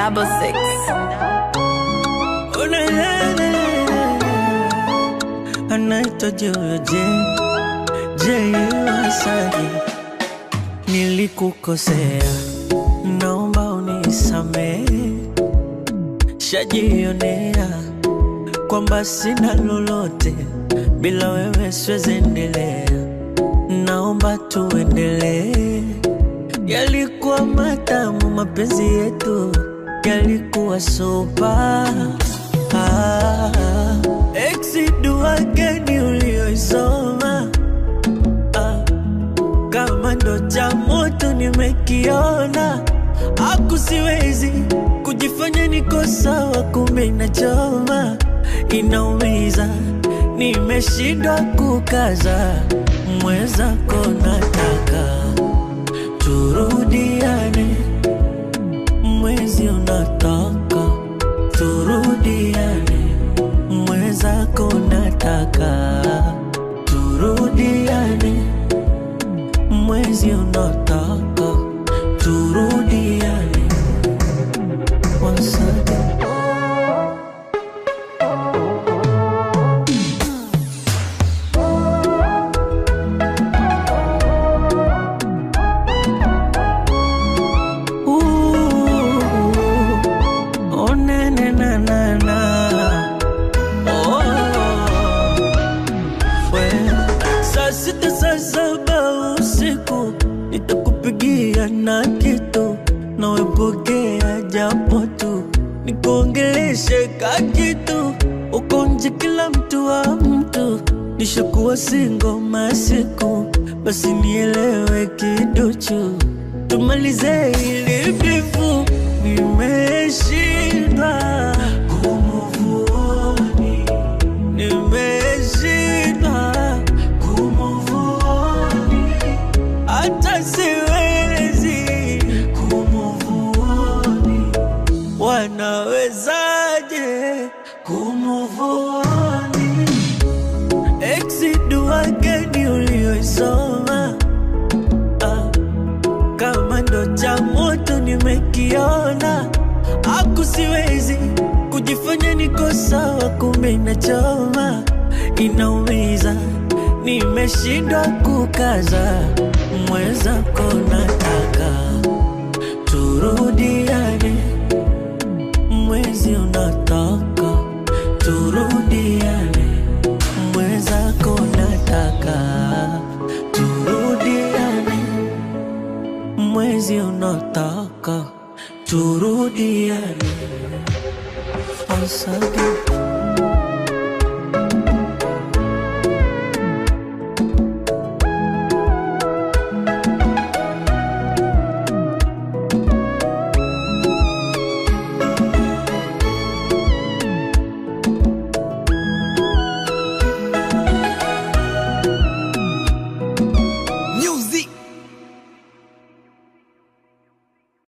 666. Oh, na, na, na, na. Anaitwa Joyo J Wasaji. Nilikukosea, naomba unisamehe. Shajionea kwamba sina lolote, bila wewe siwezi endelea. Naomba tuendelee. Yalikuwa matamu mapenzi yetu, yalikuwa super. Dua gani ulioisoma? Kama ndo cha moto nimekiona. Siwezi kujifanya niko sawa, kumbe inachoma, inaumiza. Nimeshindwa kukaza, mwenzako nataka turudiane. Mwezi unataka turudiane. Mwenzako nataka turudiane. Mwezi unataka turudiane. Once again. Oh na na na na na. Oh, saa sita saa saba usiku nitakupigia na kitu, nawe pokea japo tu, nikuongeleshe kakitu. Uko nje kila mtu wa mtu, nishakuwa single masiku, basi nielewe kiduchu, tumalize ili bifu. Nimeshindwa kumuvuoni, nimeshindwa kumuvuoni, hata siwezi kumuvuoni. Wanawezaje kumuvuoni? Dua gani ulioisoma? Kama ndo cha moto nimekiona. Siwezi kujifanya niko sawa, kumbe inachoma, inaumiza. Nimeshindwa kukaza, mwenzako nataka turudiane. Mwezi unataka turudiane. Mwenzako nataka turudiane. Mwezi unataka turudiane. Once again.